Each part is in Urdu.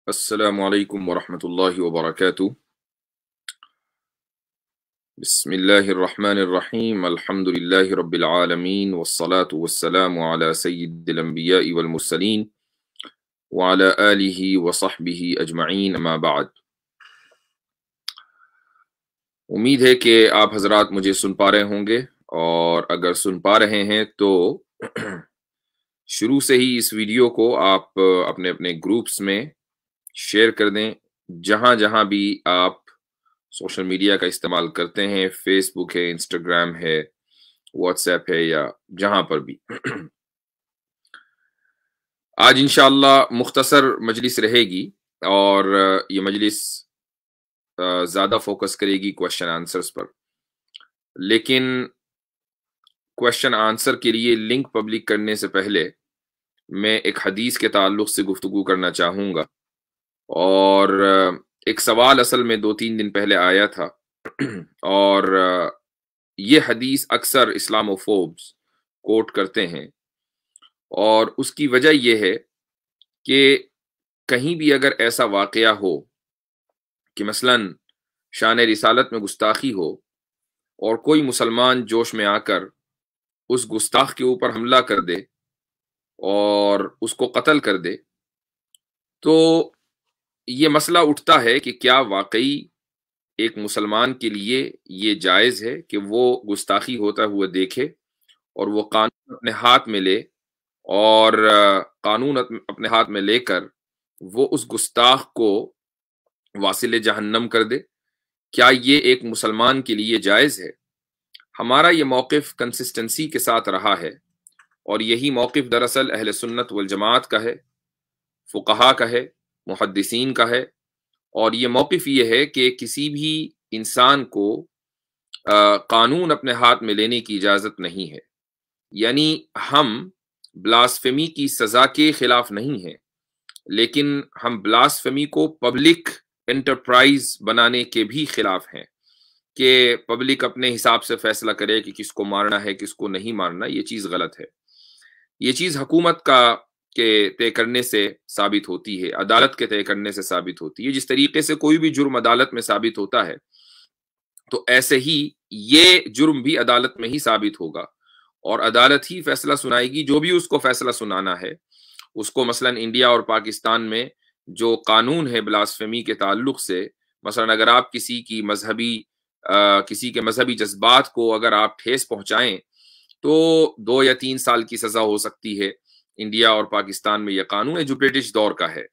السلام علیکم ورحمۃ اللہ وبرکاتہ۔ بسم اللہ الرحمن الرحیم، الحمد للہ رب العالمین، والصلاة والسلام علی سید الانبیاء والمرسلین وعلی آلہ وصحبہ اجمعین، اما بعد۔ امید ہے کہ آپ حضرات مجھے سن پا رہے ہوں گے، اور اگر سن پا رہے ہیں تو شروع سے ہی اس ویڈیو کو آپ اپنے اپنے گروپس میں شیئر کر دیں، جہاں جہاں بھی آپ سوشل میڈیا کا استعمال کرتے ہیں، فیس بک ہے، انسٹاگرام ہے، واٹس ایپ ہے، یا جہاں پر بھی۔ آج انشاءاللہ مختصر مجلس رہے گی، اور یہ مجلس زیادہ فوکس کرے گی کوشچن آنسرز پر، لیکن کوشچن آنسر کے لیے لنک پبلک کرنے سے پہلے میں ایک حدیث کے تعلق سے گفتگو کرنا چاہوں گا، اور ایک سوال اصل میں 2-3 دن پہلے آیا تھا، اور یہ حدیث اکثر اسلاموفوبز کوٹ کرتے ہیں، اور اس کی وجہ یہ ہے کہ کہیں بھی اگر ایسا واقعہ ہو کہ مثلاً شان رسالت میں گستاخی ہو، اور کوئی مسلمان جوش میں آ کر اس گستاخ کے اوپر حملہ کر دے اور اس کو قتل کر دے، تو یہ مسئلہ اٹھتا ہے کہ کیا واقعی ایک مسلمان کے لیے یہ جائز ہے کہ وہ گستاخی ہوتا ہوا دیکھے اور وہ قانون اپنے ہاتھ میں لے، اور قانون اپنے ہاتھ میں لے کر وہ اس گستاخ کو واصل جہنم کر دے؟ کیا یہ ایک مسلمان کے لیے جائز ہے؟ ہمارا یہ موقف کنسسٹنسی کے ساتھ رہا ہے، اور یہی موقف دراصل اہل سنت والجماعت کا ہے، فقہا کا ہے، محدثین کا ہے، اور یہ موقف یہ ہے کہ کسی بھی انسان کو قانون اپنے ہاتھ میں لینے کی اجازت نہیں ہے۔ یعنی ہم بلاسفیمی کی سزا کے خلاف نہیں ہیں، لیکن ہم بلاسفیمی کو پبلک انٹرپرائز بنانے کے بھی خلاف ہیں، کہ پبلک اپنے حساب سے فیصلہ کرے کہ کس کو مارنا ہے، کس کو نہیں مارنا۔ یہ چیز غلط ہے۔ یہ چیز حکومت کا کے طے کرنے سے ثابت ہوتی ہے، عدالت کے طے کرنے سے ثابت ہوتی ہے۔ جس طریقے سے کوئی بھی جرم عدالت میں ثابت ہوتا ہے، تو ایسے ہی یہ جرم بھی عدالت میں ہی ثابت ہوگا، اور عدالت ہی فیصلہ سنائے گی، جو بھی اس کو فیصلہ سنانا ہے اس کو۔ مثلا انڈیا اور پاکستان میں جو قانون ہے بلاسفیمی کے تعلق سے، مثلا اگر آپ کسی کے مذہبی جذبات کو اگر آپ ٹھیس پہنچائیں تو 2 یا 3 سال کی سزا ہو سکتی ہے۔ انڈیا اور پاکستان میں یہ قانون ہے جو برٹش دور کا ہے،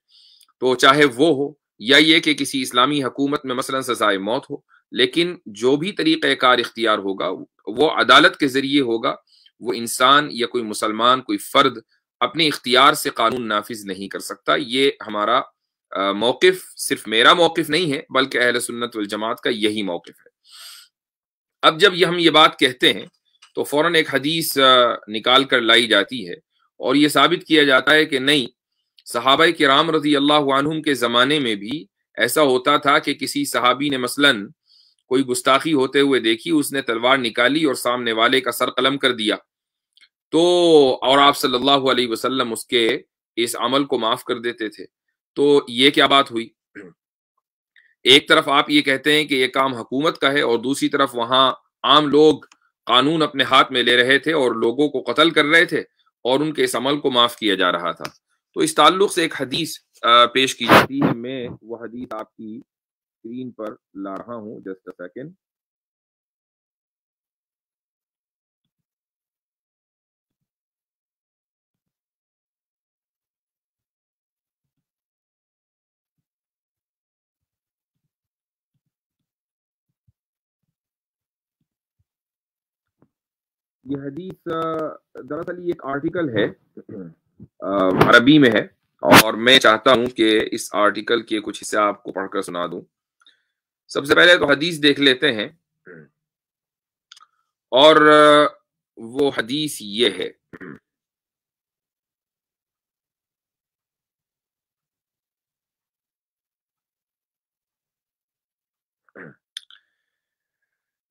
تو چاہے وہ ہو یا یہ کہ کسی اسلامی حکومت میں مثلا سزائے موت ہو، لیکن جو بھی طریقہ کار اختیار ہوگا وہ عدالت کے ذریعے ہوگا۔ وہ انسان یا کوئی مسلمان، کوئی فرد اپنے اختیار سے قانون نافذ نہیں کر سکتا۔ یہ ہمارا موقف صرف میرا موقف نہیں ہے، بلکہ اہل سنت والجماعت کا یہی موقف ہے۔ اب جب ہم یہ بات کہتے ہیں تو فوراً ایک حدیث نکال کر لائی جاتی ہے، اور یہ ثابت کیا جاتا ہے کہ نہیں، صحابہ کرام رضی اللہ عنہم کے زمانے میں بھی ایسا ہوتا تھا کہ کسی صحابی نے مثلاً کوئی گستاخی ہوتے ہوئے دیکھی، اس نے تلوار نکالی اور سامنے والے کا سر قلم کر دیا، تو اور آپ صلی اللہ علیہ وسلم اس کے اس عمل کو معاف کر دیتے تھے۔ تو یہ کیا بات ہوئی؟ ایک طرف آپ یہ کہتے ہیں کہ یہ کام حکومت کا ہے، اور دوسری طرف وہاں عام لوگ قانون اپنے ہاتھ میں لے رہے تھے اور لوگوں کو قتل کر رہے تھے، اور ان کے اس عمل کو معاف کیا جا رہا تھا۔ تو اس تعلق سے ایک حدیث پیش کی جاتی ہے۔ میں وہ حدیث آپ کی اسکرین پر لا رہا ہوں، جسٹ اے سیکنڈ۔ یہ حدیث دراصل یہ ایک آرٹیکل ہے، عربی میں ہے، اور میں چاہتا ہوں کہ اس آرٹیکل کے کچھ حصے آپ کو پڑھ کر سنا دوں۔ سب سے پہلے تو حدیث دیکھ لیتے ہیں، اور وہ حدیث یہ ہے۔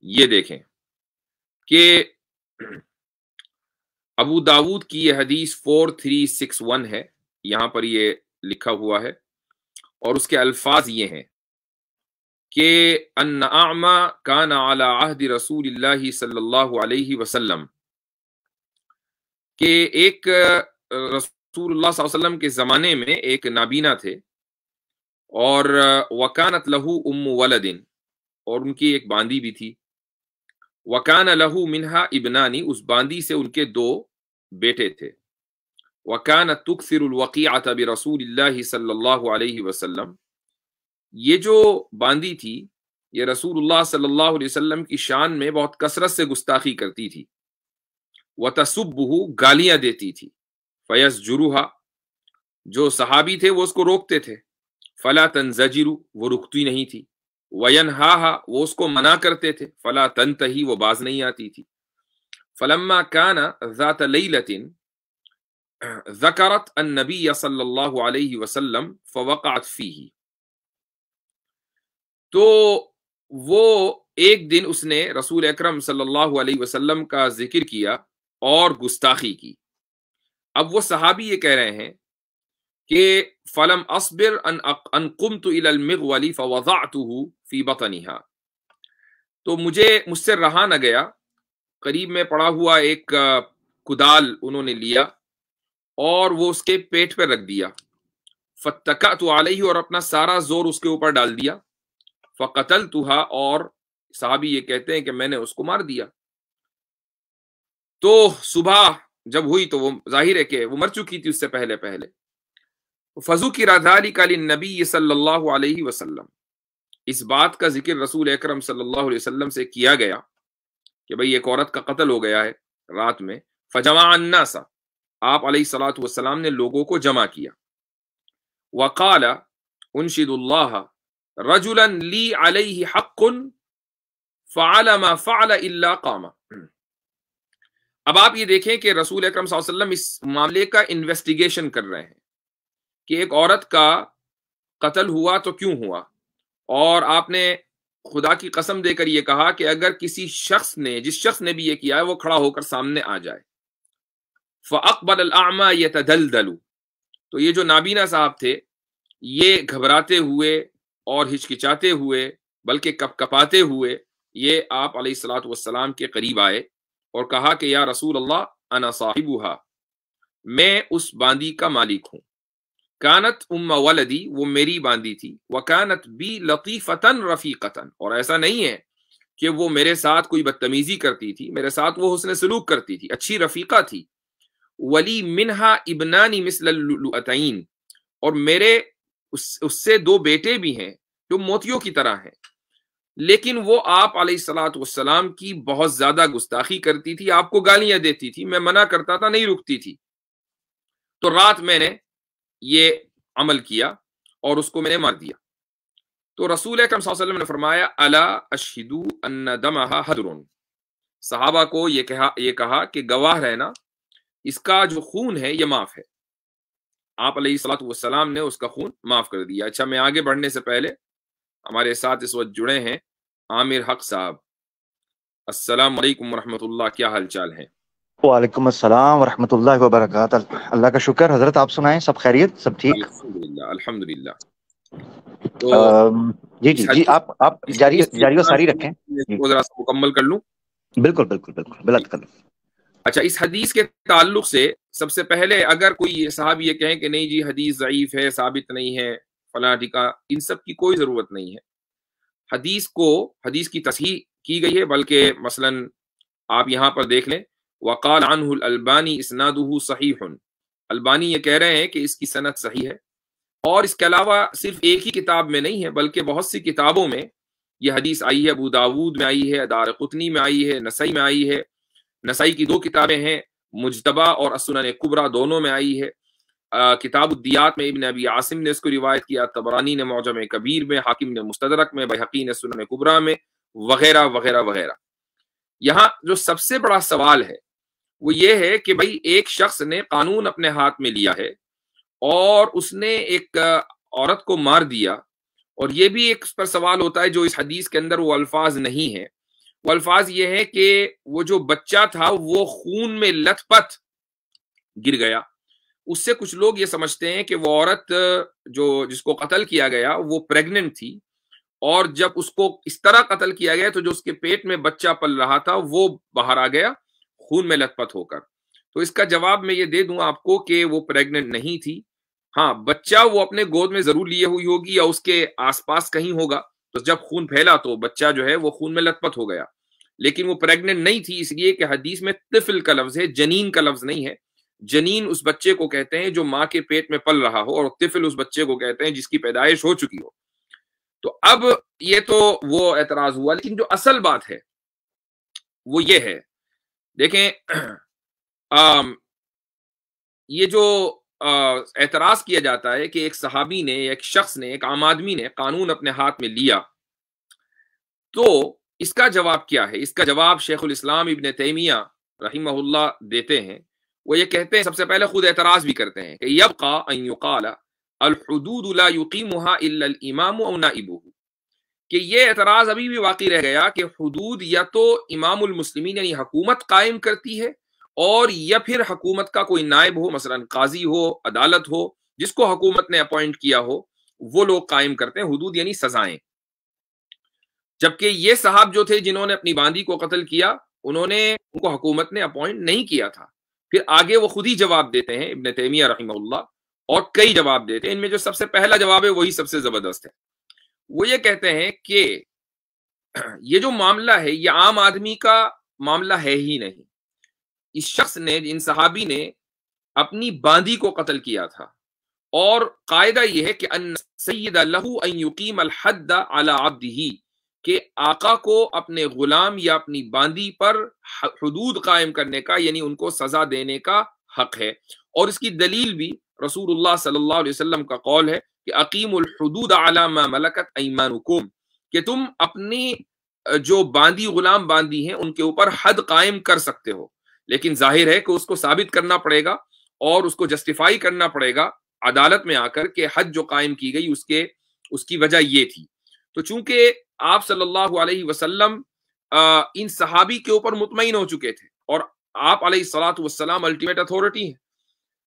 یہ دیکھیں کہ ابو داود کی یہ حدیث 4361 ہے، یہاں پر یہ لکھا ہوا ہے، اور اس کے الفاظ یہ ہیں کہ ان اعمى كان على عهد رسول اللہ صلی اللہ علیہ وسلم، کہ ایک رسول اللہ صلی اللہ علیہ وسلم کے زمانے میں ایک نابینا تھے، اور وکانت لہو ام ولد، اور ان کی ایک باندی بھی تھی، وکان لہو منہا ابنانی، اس باندی سے ان کے 2 بیٹے تھے، وکانت تکثر الوقیعۃ برسول اللہ صلی اللہ علیہ وسلم، یہ جو باندی تھی یہ رسول اللہ صلی اللہ علیہ وسلم کی شان میں بہت کثرت سے گستاخی کرتی تھی، وتسبہ، گالیاں دیتی تھی، فیسجرها، جو صحابی تھے وہ اس کو روکتے تھے، فلا تنزجر، وہ رکتی نہیں تھی، وینہاها، وہ اس کو منع کرتے تھے، فلا تنتہی، وہ باز نہیں آتی تھی، فلما كان ذات لیلۃ ذکرت النبی صلی اللہ علیہ وسلم فوقعت فیہ، تو وہ ایک دن اس نے رسول اکرم صلی اللہ علیہ وسلم کا ذکر کیا اور گستاخی کی۔ اب وہ صحابی یہ کہہ رہے ہیں کہ فلم اصبر ان قمت الى المغول فوضعته في بطنها، تو مجھ سے رہا نہ گیا، قریب میں پڑا ہوا ایک کدال انہوں نے لیا اور وہ اس کے پیٹ پہ رکھ دیا، فاتکأت علیہ، اور اپنا سارا زور اس کے اوپر ڈال دیا، فقتلتها، اور صحابی یہ کہتے ہیں کہ میں نے اس کو مار دیا۔ تو صبح جب ہوئی تو وہ ظاہر ہے کہ وہ مر چکی تھی اس سے پہلے۔ فذکر ذلک للنبی صلی اللہ علیہ وسلم، اس بات کا ذکر رسول اکرم صلی اللہ علیہ وسلم سے کیا گیا کہ بھئی ایک عورت کا قتل ہو گیا ہے رات میں، فجمع الناس، آپ علیہ الصلوۃ والسلام نے لوگوں کو جمع کیا، وقال انشد اللہ رجلا لی علیہ حق فعل ما فعل الا قام۔ اب آپ یہ دیکھیں کہ رسول اکرم صلی اللہ علیہ وسلم اس معاملے کا انویسٹیگیشن کر رہے ہیں کہ ایک عورت کا قتل ہوا تو کیوں ہوا، اور آپ نے خدا کی قسم دے کر یہ کہا کہ اگر کسی شخص نے، جس شخص نے بھی یہ کیا ہے، وہ کھڑا ہو کر سامنے آ جائے۔ فَأَقْبَلَ الْأَعْمَى يَتَدَلْدَلُ، تو یہ جو نابینا صاحب تھے یہ گھبراتے ہوئے اور ہچکچاتے ہوئے بلکہ کپ کپاتے ہوئے یہ آپ علیہ الصلوۃ والسلام کے قریب آئے اور کہا کہ یا رسول اللہ انا صاحبها، میں اس باندی کا مالک ہوں، کانت ام ولدی، وہ میری باندی تھی، وکانت بی لطیفتن رفیقتن، اور ایسا نہیں ہے کہ وہ میرے ساتھ کوئی بدتمیزی کرتی تھی، میرے ساتھ وہ حسن سلوک کرتی تھی، اچھی رفیقہ تھی، ولی منہا ابنانی مثل اللؤتین، اور میرے اس سے 2 بیٹے بھی ہیں جو موتیوں کی طرح ہیں، لیکن وہ آپ علیہ الصلوۃ والسلام کی بہت زیادہ گستاخی کرتی تھی، آپ کو گالیاں دیتی تھی، میں منع کرتا تھا نہیں رکتی تھی، تو رات میں نے یہ عمل کیا اور اس کو میں نے مار دیا۔ تو رسول اکرم صلی اللہ علیہ وسلم نے فرمایا الا اشہدو ان دمها حدر، صحابہ کو یہ کہا کہ گواہ رہنا، اس کا جو خون ہے یہ معاف ہے۔ آپ علیہ الصلوۃ والسلام نے اس کا خون معاف کر دیا۔ اچھا، میں آگے بڑھنے سے پہلے ہمارے ساتھ اس وقت جڑے ہیں عامر حق صاحب۔ السلام علیکم ورحمۃ اللہ، کیا حال چال ہیں؟ وعلیکم السلام ورحمۃ اللہ وبرکاتہ، اللہ کا شکر، حضرت آپ سنائیں، سب خیریت، سب ٹھیک؟ الحمدللہ الحمدللہ۔ جی جی جی، آپ جاری و ساری رکھیں، ذرا مکمل کر لوں۔ بالکل بالکل بالکل، بلند کر لوں۔ اچھا، اس حدیث کے تعلق سے سب سے پہلے اگر کوئی صحابی یہ کہیں کہ نہیں جی حدیث ضعیف ہے، ثابت نہیں ہے، فلاں ٹھیکا، ان سب کی کوئی ضرورت نہیں ہے۔ حدیث کی تصحیح کی گئی ہے، بلکہ مثلا آپ یہاں پر دیکھ لیں، وقال عنہ الالبانی اسنادہ صحیح، البانی یہ کہہ رہے ہیں کہ اس کی سند صحیح ہے، اور اس کے علاوہ صرف ایک ہی کتاب میں نہیں ہے بلکہ بہت سی کتابوں میں یہ حدیث آئی ہے، ابو داود میں آئی ہے، دارقطنی میں آئی ہے، نسائی میں آئی ہے، نسائی کی 2 کتابیں ہیں، مجتبہ اور السنن کبریٰ، دونوں میں آئی ہے، کتاب الدیات میں ابن ابی عاصم نے اس کو روایت کیا، طبرانی نے معجم کبیر میں، حاکم نے مستدرک میں، بیہقی نے سنن کبریٰ میں، وغیرہ وغیرہ وغیرہ۔ یہاں جو سب سے بڑا سوال ہے وہ یہ ہے کہ بھئی ایک شخص نے قانون اپنے ہاتھ میں لیا ہے اور اس نے ایک عورت کو مار دیا، اور یہ بھی ایک پر سوال ہوتا ہے جو اس حدیث کے اندر وہ الفاظ نہیں ہیں، وہ الفاظ یہ ہے کہ وہ جو بچہ تھا وہ خون میں لت پت گر گیا، اس سے کچھ لوگ یہ سمجھتے ہیں کہ وہ عورت جس کو قتل کیا گیا وہ پریگننٹ تھی، اور جب اس کو اس طرح قتل کیا گیا تو جو اس کے پیٹ میں بچہ پل رہا تھا وہ باہر آ گیا خون میں لت پت ہو کر۔ تو اس کا جواب میں یہ دے دوں آپ کو کہ وہ پریگننٹ نہیں تھی۔ ہاں، بچہ وہ اپنے گود میں ضرور لیے ہوئی ہوگی یا اس کے آس پاس کہیں ہوگا، تو جب خون پھیلا تو بچہ جو ہے وہ خون میں لت پت ہو گیا، لیکن وہ پریگننٹ نہیں تھی، اس لیے کہ حدیث میں طفل کا لفظ ہے، جنین کا لفظ نہیں ہے۔ جنین اس بچے کو کہتے ہیں جو ماں کے پیٹ میں پل رہا ہو، اور طفل اس بچے کو کہتے ہیں جس کی پیدائش ہو چکی ہو۔ تو اب یہ تو وہ اعتراض ہوا، لیکن جو اصل بات ہے وہ یہ ہے، دیکھیں یہ جو اعتراض کیا جاتا ہے کہ ایک صحابی نے، ایک شخص نے، ایک عام آدمی نے قانون اپنے ہاتھ میں لیا، تو اس کا جواب کیا ہے؟ اس کا جواب شیخ الاسلام ابن تیمیہ رحمہ اللہ دیتے ہیں۔ وہ یہ کہتے ہیں، سب سے پہلے خود اعتراض بھی کرتے ہیں کہ یبقى ان يقال الحدود لا يقيمها الا الامام او نائبه، کہ یہ اعتراض ابھی بھی باقی رہ گیا کہ حدود یا تو امام المسلمین یعنی حکومت قائم کرتی ہے، اور یا پھر حکومت کا کوئی نائب ہو، مثلا قاضی ہو، عدالت ہو، جس کو حکومت نے اپوائنٹ کیا ہو، وہ لوگ قائم کرتے ہیں حدود یعنی سزائیں۔ جبکہ یہ صاحب جو تھے جنہوں نے اپنی باندی کو قتل کیا، ان کو حکومت نے اپوائنٹ نہیں کیا تھا۔ پھر آگے وہ خود ہی جواب دیتے ہیں ابن تیمیہ رحمہ اللہ، اور کئی جواب دیتے ہیں، ان میں جو سب سے پہلا جواب ہے وہی سب سے زبردست ہے۔ وہ یہ کہتے ہیں کہ یہ جو معاملہ ہے یہ عام آدمی کا معاملہ ہے ہی نہیں۔ اس شخص نے، ان صحابی نے اپنی باندی کو قتل کیا تھا، اور قاعدہ یہ ہے کہ ان سید لہو ان یقیم الحد علی عبدہ، کہ آقا کو اپنے غلام یا اپنی باندی پر حدود قائم کرنے کا یعنی ان کو سزا دینے کا حق ہے۔ اور اس کی دلیل بھی رسول اللہ صلی اللہ علیہ وسلم کا قول ہے کہ اقیم الحدود علی ما ملکت ایمانکم، کہ تم اپنی جو باندی غلام باندی ہیں ان کے اوپر حد قائم کر سکتے ہو، لیکن ظاہر ہے کہ اس کو ثابت کرنا پڑے گا اور اس کو جسٹیفائی کرنا پڑے گا عدالت میں آ کر کہ حد جو قائم کی گئی اس کی وجہ یہ تھی۔ تو چونکہ آپ صلی اللہ علیہ وسلم ان صحابی کے اوپر مطمئن ہو چکے تھے، اور آپ علیہ الصلوۃ والسلام الٹیمیٹ اتھارٹی ہیں،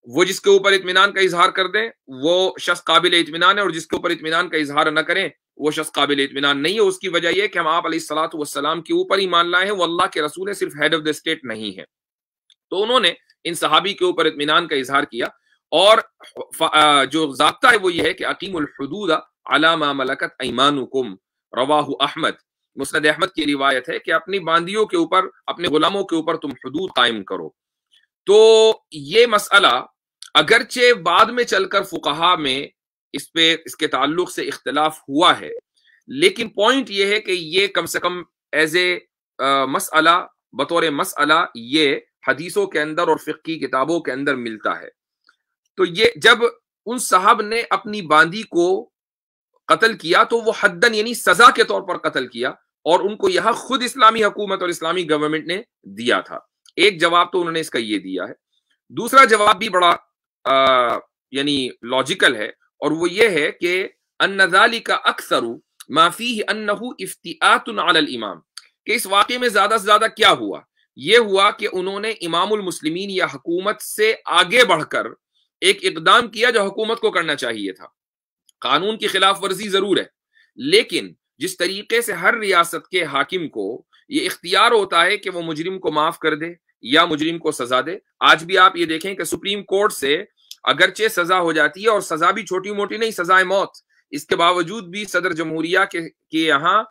وہ جس کے اوپر اطمینان کا اظہار کر دیں وہ شخص قابل اطمینان ہے، اور جس کے اوپر اطمینان کا اظہار نہ کریں وہ شخص قابل اطمینان نہیں ہے۔ اس کی وجہ یہ کہ ہم آپ علیہ الصلوۃ والسلام کے اوپر ایمان لائے ہیں، وہ اللہ کے رسول ہے، صرف ہیڈ آف دا اسٹیٹ نہیں ہے۔ تو انہوں نے ان صحابی کے اوپر اطمینان کا اظہار کیا، اور جو ضابطہ ہے وہ یہ ہے کہ اقیم الحدود علی ما ملکت ایمانکم، رواہ احمد، مسند احمد کی روایت ہے کہ اپنی باندیوں کے اوپر، اپنے غلاموں کے اوپر تم حدود قائم کرو۔ تو یہ مسئلہ اگرچہ بعد میں چل کر فقہا میں اس کے تعلق سے اختلاف ہوا ہے، لیکن پوائنٹ یہ ہے کہ یہ کم سے کم ایز اے مسئلہ، بطور مسئلہ یہ حدیثوں کے اندر اور فقہ کی کتابوں کے اندر ملتا ہے۔ تو یہ جب ان صاحب نے اپنی باندی کو قتل کیا تو وہ حدن یعنی سزا کے طور پر قتل کیا، اور ان کو یہاں خود اسلامی حکومت اور اسلامی گورنمنٹ نے دیا تھا۔ ایک جواب تو انہوں نے اس کا یہ دیا ہے۔ دوسرا جواب بھی بڑا یعنی لاجیکل ہے، اور وہ یہ ہے کہ ان ذالک اکثر ما فیہ انہ افتئات علی الامام، کہ اس واقعے میں زیادہ سے زیادہ کیا ہوا؟ یہ ہوا کہ انہوں نے امام المسلمین یا حکومت سے آگے بڑھ کر ایک اقدام کیا جو حکومت کو کرنا چاہیے تھا۔ قانون کی خلاف ورزی ضرور ہے، لیکن جس طریقے سے ہر ریاست کے حاکم کو یہ اختیار ہوتا ہے کہ وہ مجرم کو معاف کر دے یا مجرم کو سزا دے۔ آج بھی آپ یہ دیکھیں کہ سپریم کورٹ سے اگرچہ سزا ہو جاتی ہے، اور سزا بھی چھوٹی موٹی نہیں، سزائے موت، اس کے باوجود بھی صدر جمہوریہ کے یہاں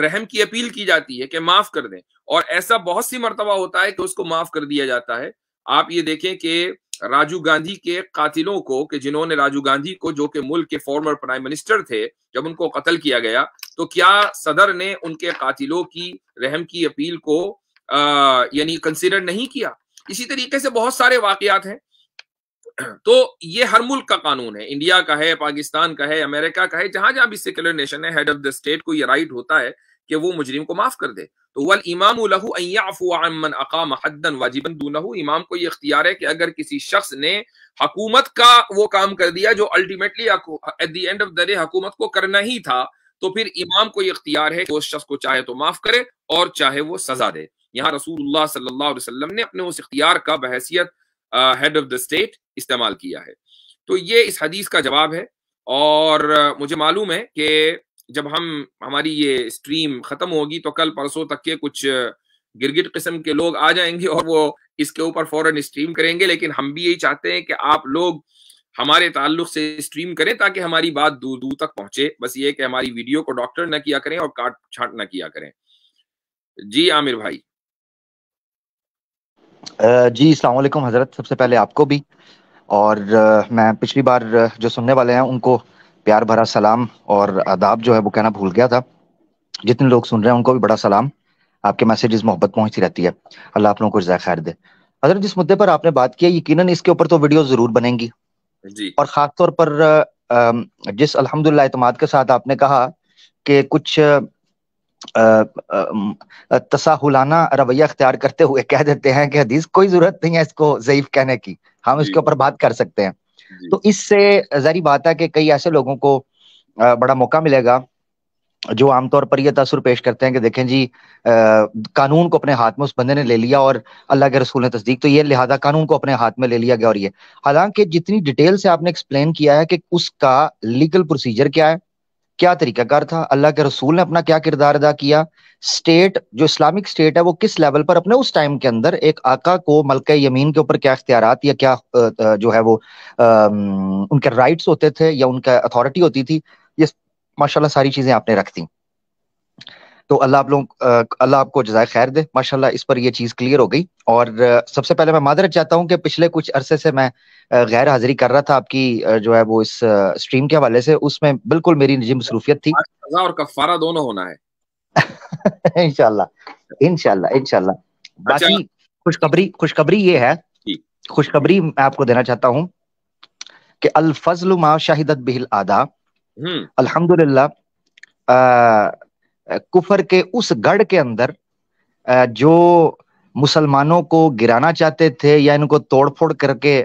رحم کی اپیل کی جاتی ہے کہ معاف کر دیں، اور ایسا بہت سی مرتبہ ہوتا ہے کہ اس کو معاف کر دیا جاتا ہے۔ آپ یہ دیکھیں کہ راجیو گاندھی کے قاتلوں کو، کہ جنہوں نے راجیو گاندھی کو، جو کہ ملک کے فارمر پرائم منسٹر تھے، جب ان کو قتل کیا گیا تو کیا صدر نے ان کے قاتلوں کی رحم کی اپیل کو یعنی کنسیڈر نہیں کیا؟ اسی طریقے سے بہت سارے واقعات ہیں۔ تو یہ ہر ملک کا قانون ہے، انڈیا کا ہے، پاکستان کا ہے، امریکہ کا ہے، جہاں جہاں بھی سیکولر نیشن ہے، ہیڈ آف دا اسٹیٹ کو یہ رائٹ ہوتا ہے کہ وہ مجرم کو معاف کر دے۔ تو والامام له ان يعفو عن من اقام حدا واجبا دونه، امام کو یہ اختیار ہے کہ اگر کسی شخص نے حکومت کا وہ کام کر دیا جو ultimately at the end of the day حکومت کو کرنا ہی تھا، تو پھر امام کو یہ اختیار ہے کہ اس شخص کو چاہے تو معاف کرے اور چاہے وہ سزا دے۔ یہاں رسول اللہ صلی اللہ علیہ وسلم نے اپنے اس اختیار کا بحیثیت ہیڈ آف دا اسٹیٹ استعمال کیا ہے. تو یہ اس حدیث کا جواب ہے. اور مجھے معلوم ہے کہ جب ہماری یہ اسٹریم ختم ہوگی تو کل پرسوں تک کے کچھ گرگٹ قسم کے لوگ آ جائیں گے اور وہ اس کے اوپر فوراً اسٹریم کریں گے. لیکن ہم بھی یہی چاہتے ہیں کہ آپ لوگ ہمارے تعلق سے اسٹریم کریں تاکہ ہماری بات دور دور تک پہنچے. بس یہ کہ ہماری ویڈیو کو ڈاکٹر نہ کیا کریں اور کاٹ چھانٹ نہ کیا کریں. جی عامر بھائی. جی السلام علیکم حضرت. سب سے پہلے آپ کو بھی، اور میں پچھلی بار جو سننے والے ہیں ان کو پیار بھرا سلام اور آداب جو ہے وہ کہنا بھول گیا تھا. جتنے لوگ سن رہے ہیں ان کو بھی بڑا سلام. آپ کے میسیجز محبت پہنچتی رہتی ہے. اللہ آپ لوگوں کو جزائے خیر دے. حضرت جس مدعے پر آپ نے بات کی ہے یقیناً اس کے اوپر تو ویڈیو ضرور بنیں گی. جی. اور خاص طور پر جس الحمدللہ اعتماد کے ساتھ آپ نے کہا کہ کچھ تساہلانہ رویہ اختیار کرتے ہوئے کہہ دیتے ہیں کہ حدیث کوئی ضرورت نہیں ہے اس کو ضعیف کہنے کی، ہم اس کے اوپر بات کر سکتے ہیں. تو اس سے ظاہری بات ہے کہ کئی ایسے لوگوں کو بڑا موقع ملے گا جو عام طور پر یہ تاثر پیش کرتے ہیں کہ دیکھیں جی قانون کو اپنے ہاتھ میں اس بندے نے لے لیا اور اللہ کے رسول نے تصدیق تو یہ لہذا قانون کو اپنے ہاتھ میں لے لیا گیا. اور یہ حالانکہ جتنی ڈیٹیل سے آپ نے ایکسپلین کیا ہے کہ اس کا لیگل پروسیجر کیا ہے، کیا طریقہ کار تھا، اللہ کے رسول نے اپنا کیا کردار ادا کیا، اسٹیٹ جو اسلامک اسٹیٹ ہے وہ کس لیول پر اپنے اس ٹائم کے اندر ایک آقا کو ملکہ یمین کے اوپر کیا اختیارات یا کیا جو ہے وہ ان کے رائٹس ہوتے تھے یا ان کا اتھارٹی ہوتی تھی، یہ ماشاءاللہ ساری چیزیں آپ نے رکھ دی. تو اللہ آپ کو جزائے خیر دے. ماشاءاللہ اس پر یہ چیز کلیئر ہو گئی. اور سب سے پہلے میں معذرت چاہتا ہوں کہ پچھلے کچھ عرصے سے میں غیر حاضری کر رہا تھا آپ کی جو ہے وہ اس اسٹریم کے حوالے سے. اس میں بالکل میری نجی مصروفیت تھی. سزا اور کفارہ دونوں ہونا ہے انشاءاللہ انشاءاللہ انشاءاللہ. باقی خوشخبری یہ ہے، خوشخبری میں آپ کو دینا چاہتا ہوں کہ الفضل ما شہدت بہ الاعداء، الحمدللہ کفر کے اس گڑھ کے اندر جو مسلمانوں کو گرانا چاہتے تھے یا ان کو توڑ پھوڑ کر کے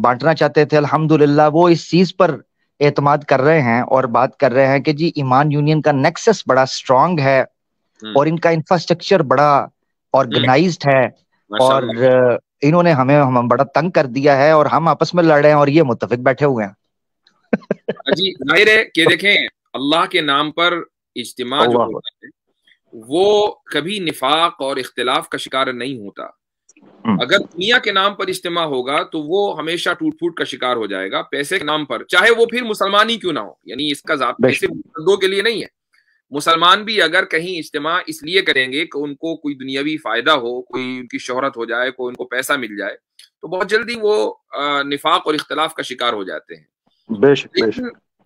بانٹنا چاہتے تھے، الحمدللہ وہ اس چیز پر اعتماد کر رہے ہیں اور بات کر رہے ہیں کہ جی ایمان یونین کا نیکسس بڑا سٹرونگ ہے اور ان کا انفراسٹرکچر بڑا آرگنائزڈ ہے اور انہوں نے ہمیں بڑا تنگ کر دیا ہے اور ہم آپس میں لڑ رہے ہیں اور یہ متفق بیٹھے ہوئے ہیں. جی ظاہر ہے کہ دیکھیں اللہ کے نام پر اجتماع جو ہوتا ہے وہ کبھی نفاق اور اختلاف کا شکار نہیں ہوتا. اگر دنیا کے نام پر اجتماع ہوگا تو وہ ہمیشہ ٹوٹ پھوٹ کا شکار ہو جائے گا. پیسے کے نام پر، چاہے وہ پھر مسلمان ہی کیوں نہ ہو، یعنی اس کا ذات پیسے دو کے لیے نہیں ہے. مسلمان بھی اگر کہیں اجتماع اس لیے کریں گے کہ ان کو کوئی دنیاوی فائدہ ہو، کوئی ان کی شہرت ہو جائے، کوئی ان کو پیسہ مل جائے، تو بہت جلدی وہ نفاق اور اختلاف کا شکار ہو جاتے ہیں.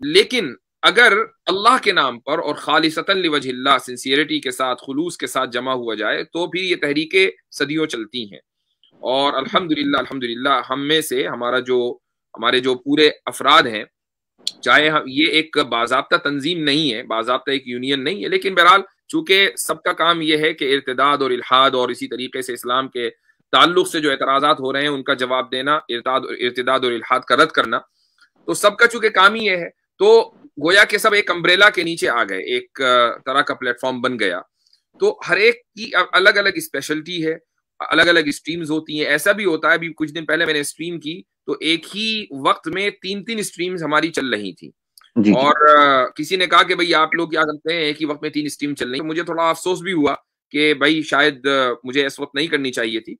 لیکن اگر اللہ کے نام پر اور خالصتاً لوجہ اللہ سنسیئرٹی کے ساتھ، خلوص کے ساتھ جمع ہوا جائے تو پھر یہ تحریکیں صدیوں چلتی ہیں. اور الحمدللہ ہم میں سے ہمارے جو پورے افراد ہیں، چاہے یہ ایک باضابطہ تنظیم نہیں ہے، باضابطہ ایک یونین نہیں ہے، لیکن بہرحال چونکہ سب کا کام یہ ہے کہ ارتداد اور الحاد اور اسی طریقے سے اسلام کے تعلق سے جو اعتراضات ہو رہے ہیں ان کا جواب دینا، ارتداد اور الحاد کا رد کرنا، تو سب کا چونکہ کام ہی یہ ہے تو گویا کہ سب ایک امبریلا کے نیچے آ گئے، ایک طرح کا پلیٹ فارم بن گیا. تو ہر ایک کی الگ الگ اسپیشلٹی ہے، الگ الگ اسٹریمز ہوتی ہیں. ایسا بھی ہوتا ہے، ابھی کچھ دن پہلے میں نے اسٹریم کی تو ایک ہی وقت میں 3 اسٹریمز ہماری چل رہی تھی. اور کسی نے کہا کہ بھئی آپ لوگ کیا کرتے ہیں ایک ہی وقت میں 3 اسٹریم چل رہی ہیں. مجھے تھوڑا افسوس بھی ہوا کہ بھئی شاید مجھے اس وقت نہیں کرنی چاہیے تھی،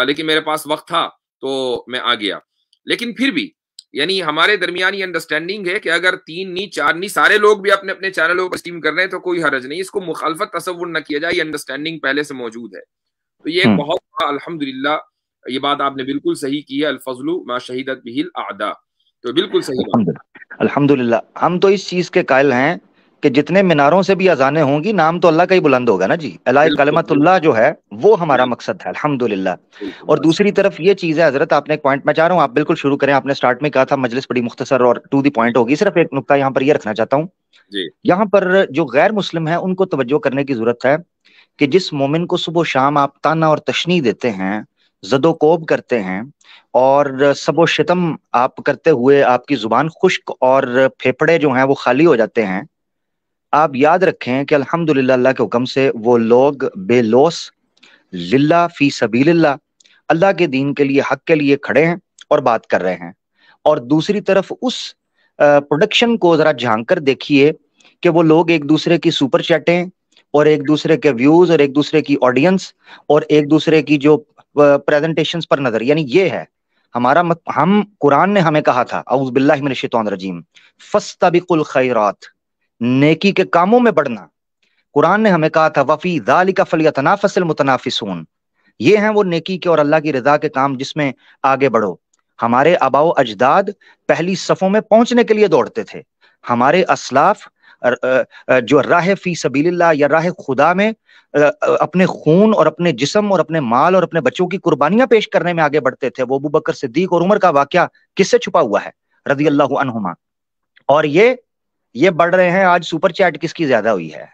لیکن میرے پاس وقت تھا تو میں آ گیا. لیکن پھر بھی یعنی ہمارے درمیان یہ انڈرسٹینڈنگ ہے کہ اگر 3 نہیں 4 نہیں سارے لوگ بھی اپنے اپنے چینلوں پر اسٹریم کر رہے ہیں تو کوئی حرج نہیں، اس کو مخالفت تصور نہ کیا جائے، یہ انڈرسٹینڈنگ پہلے سے موجود ہے. تو یہ ایک بہت بڑا الحمدللہ، یہ بات آپ نے بالکل صحیح کی ہے، الفضل ما شہدت بہ الاعداء، تو بالکل صحیح بات. الحمدللہ ہم تو اس چیز کے قائل ہیں کہ جتنے میناروں سے بھی اذانیں ہوں گی نام تو اللہ کا ہی بلند ہوگا نا جی. الہ کلمت اللہ جو ہے وہ ہمارا مقصد ہے الحمدللہ. اور دوسری طرف یہ چیز ہے حضرت، آپ نے ایک پوائنٹ میں چاہ رہا ہوں آپ بالکل شروع کریں. آپ نے سٹارٹ میں کہا تھا مجلس بڑی مختصر اور ٹو دی پوائنٹ ہوگی. صرف ایک نقطہ یہاں پر یہ رکھنا چاہتا ہوں، یہاں پر جو غیر مسلم ہیں ان کو توجہ کرنے کی ضرورت ہے کہ جس مومن کو صبح و شام آپ تانا اور تشنیع دیتے ہیں، زد و کوب کرتے ہیں اور سب و شتم آپ کرتے ہوئے آپ کی زبان خشک اور پھیپڑے جو ہیں وہ خالی ہو جاتے ہیں، آپ یاد رکھیں کہ الحمدللہ اللہ کے حکم سے وہ لوگ بے لوس للہ فی سبیل اللہ، اللہ کے دین کے لیے، حق کے لیے کھڑے ہیں اور بات کر رہے ہیں، اور دوسری طرف اس پروڈکشن کو ذرا جھانک کر دیکھیے کہ وہ لوگ ایک دوسرے کی سپر چیٹیں اور ایک دوسرے کے ویوز اور ایک دوسرے کی آڈینس اور ایک دوسرے کی جو پریزنٹیشنز پر نظر، یعنی یہ ہے ہمارا ہم قرآن نے ہمیں کہا تھا اعوذ باللہ من الشیطان الرجیم فاستبقوا الخیرات، نیکی کے کاموں میں بڑھنا۔ قرآن نے ہمیں کہا تھا وفی ذالک فلیتنافس المتنافسون، یہ ہیں وہ نیکی کے اور اللہ کی رضا کے کام جس میں آگے بڑھو۔ ہمارے آباء و اجداد پہلی صفوں میں پہنچنے کے لیے دوڑتے تھے، ہمارے اسلاف جو راہ فی سبیل اللہ یا راہ خدا میں اپنے خون اور اپنے جسم اور اپنے مال اور اپنے بچوں کی قربانیاں پیش کرنے میں آگے بڑھتے تھے۔ وہ ابوبکر صدیق اور عمر کا واقعہ کس سے چھپا ہوا ہے رضی اللہ عنہما، اور یہ بڑھ رہے ہیں۔ آج سپر چیٹ کس کی زیادہ ہوئی ہے؟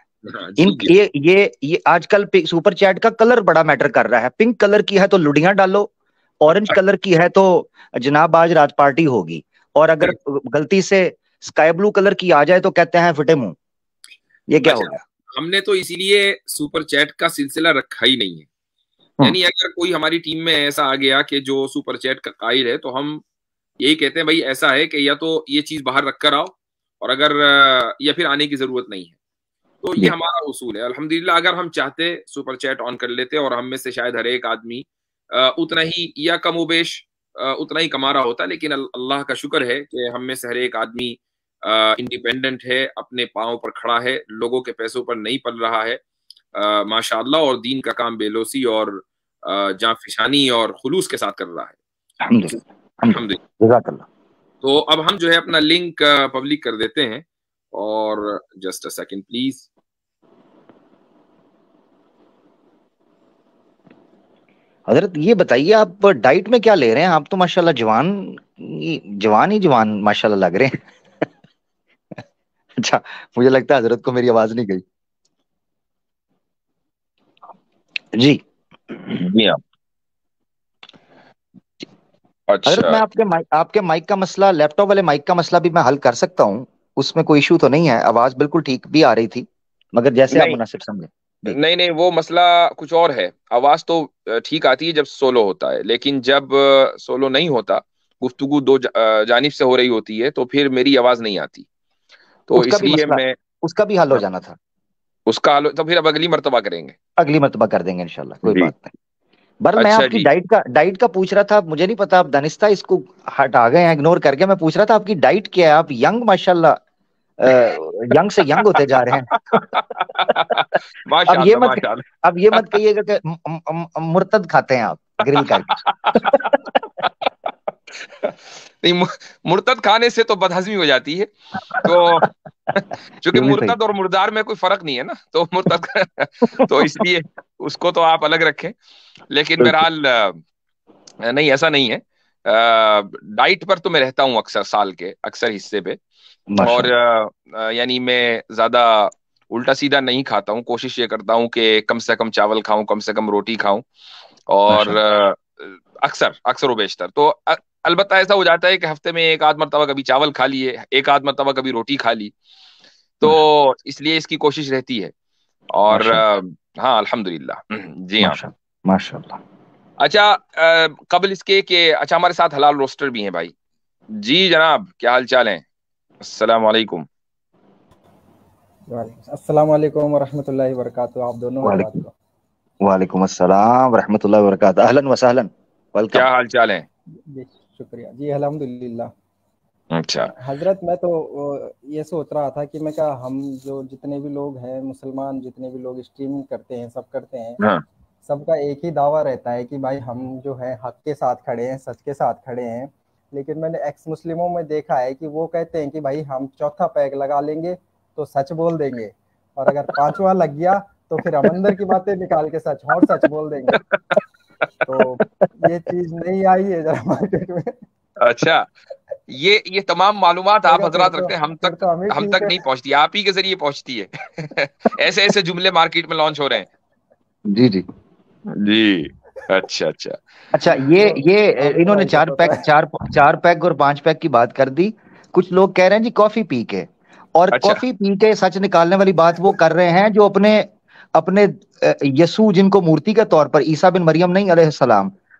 یہ آج کل سپر چیٹ کا کلر بڑا میٹر کر رہا ہے، پنک کلر کی ہے تو لڑیاں ڈالو، اورنج کلر کی ہے تو جناب آج رات پارٹی ہوگی، اور اگر غلطی سے اسکائی بلو کلر کی آ جائے تو کہتے ہیں فٹے منہ۔ یہ کیا ہوگا؟ ہم نے تو اسی لیے سپر چیٹ کا سلسلہ رکھا ہی نہیں ہے، یعنی اگر کوئی ہماری ٹیم میں ایسا آ گیا کہ جو سپر چیٹ کا قائل ہے تو ہم یہی کہتے ہیں بھائی ایسا ہے کہ یا تو یہ چیز باہر رکھ کر آؤ، اور اگر یا پھر آنے کی ضرورت نہیں ہے۔ تو یہ ہمارا اصول ہے۔ الحمدللہ اگر ہم چاہتے سپر چیٹ آن کر لیتے، اور ہم میں سے شاید ہر ایک آدمی اتنا ہی یا کم و بیش اتنا ہی کما رہا ہوتا، لیکن اللہ کا شکر ہے کہ ہم میں سے ہر ایک آدمی انڈیپینڈنٹ ہے، اپنے پاؤں پر کھڑا ہے، لوگوں کے پیسوں پر نہیں پل رہا ہے ماشاءاللہ، اور دین کا کام بے لوسی اور جاں فشانی اور خلوص کے ساتھ کر رہا ہے الحمدللہ۔ تو اب ہم جو ہے اپنا لنک پبلک کر دیتے ہیں، اور جسٹ اے سیکنڈ پلیز۔ حضرت یہ بتائیے آپ ڈائٹ میں کیا لے رہے ہیں؟ آپ تو ماشاءاللہ جوان ماشاءاللہ لگ رہے ہیں۔ اچھا مجھے لگتا ہے حضرت کو میری آواز نہیں گئی۔ جی حضرت میں آپ کے مائک کا مسئلہ، لیپ ٹاپ والے مائک کا مسئلہ بھی میں حل کر سکتا ہوں، اس میں کوئی ایشو تو نہیں ہے، آواز بالکل ٹھیک بھی آ رہی تھی، مگر جیسے آپ مناسب سمجھیں۔ نہیں وہ مسئلہ کچھ اور ہے، آواز تو ٹھیک آتی ہے جب سولو ہوتا ہے، لیکن جب سولو نہیں ہوتا، گفتگو دو جانب سے ہو رہی ہوتی ہے، تو پھر میری آواز نہیں آتی، تو اس لیے میں اس کا بھی حل ہو جانا تھا۔ اس کا حل تو پھر اب اگلی مرتبہ کریں گے، اگلی مرتبہ کر دیں گے انشاءاللہ، کوئی بات نہیں۔ بر میں آپ کی ڈائٹ کا پوچھ رہا تھا، مجھے نہیں پتا آپ دانستہ اس کو ہٹا گئے ہیں، اگنور کر کے۔ میں پوچھ رہا تھا آپ کی ڈائٹ کیا ہے؟ آپ ینگ ماشاءاللہ ینگ سے ینگ ہوتے جا رہے ہیں۔ اب یہ مت کہیے گا کہ مرتد کھاتے ہیں آپ گرل کر کے۔ نہیں، مرتد کھانے سے تو بدہضمی ہو جاتی ہے، تو چونکہ مرتد اور مردار میں کوئی فرق نہیں ہے نا، تو مرتد تو اس لیے اس کو تو آپ الگ رکھیں، لیکن بہرحال نہیں ایسا نہیں ہے۔ ڈائٹ پر تو میں رہتا ہوں اکثر سال کے اکثر حصے پہ، اور یعنی میں زیادہ الٹا سیدھا نہیں کھاتا ہوں، کوشش یہ کرتا ہوں کہ کم سے کم چاول کھاؤں، کم سے کم روٹی کھاؤں، اور اکثر و بیشتر تو البتہ ایسا ہو جاتا ہے کہ ہفتے میں ایک آدھ مرتبہ کبھی چاول کھا لیے، ایک آدھ مرتبہ کبھی روٹی کھا لی، تو اس لیے اس کی کوشش رہتی ہے، اور ہاں الحمدللہ۔ جی ہاں ماشاءاللہ۔ اچھا قبل اس کے کہ اچھا ہمارے ساتھ حلال روسٹر بھی ہیں بھائی۔ جی جناب کیا حال چال ہیں؟ السلام علیکم۔ السلام علیکم ورحمۃ اللہ وبرکاتہ۔ آپ دونوں وعلیکم السلام ورحمۃ اللہ وبرکاتہ، اہلاً وسہلاً، کیا حال چال ہیں؟ جی شکریہ جی الحمدللہ۔ اچھا حضرت میں تو یہ سوچ رہا تھا کہ میں کہا ہم جو جتنے بھی لوگ ہیں مسلمان، جتنے بھی لوگ اسٹریمنگ کرتے ہیں، سب کرتے ہیں، سب کا ایک ہی دعویٰ رہتا ہے کہ بھائی ہم جو ہے حق کے ساتھ کھڑے ہیں، سچ کے ساتھ کھڑے ہیں، لیکن میں نے ایکس مسلموں میں دیکھا ہے کہ وہ کہتے ہیں کہ بھائی ہم چوتھا پیگ لگا لیں گے تو سچ بول دیں گے، اور اگر پانچواں لگ گیا تو پھر ہم اندر کی باتیں نکال کے سچ بول دیں گے۔ تو یہ چیز نہیں آئی ہے ذرا مارکیٹ میں۔ اچھا یہ تمام معلومات آپ حضرات رکھتے ہیں، ہم تک نہیں پہنچتی، آپ ہی کے ذریعے پہنچتی ہے۔ ایسے جملے مارکیٹ میں لانچ ہو رہے ہیں۔ جی جی جی اچھا یہ انہوں نے 4 پیگ اور 5 پیگ کی بات کر دی۔ کچھ لوگ کہہ رہے ہیں جی کافی پی کے، اور کافی پی کے سچ نکالنے والی بات وہ کر رہے ہیں جو اپنے یسوع جن کو مورتی کے طور پر، عیسیٰ بن مریم نہیں علیہ السلام،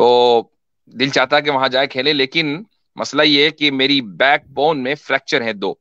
تو دل چاہتا ہے کہ وہاں جائے کھیلے، لیکن مسئلہ یہ ہے کہ میری بیک بون میں فریکچر ہے 2،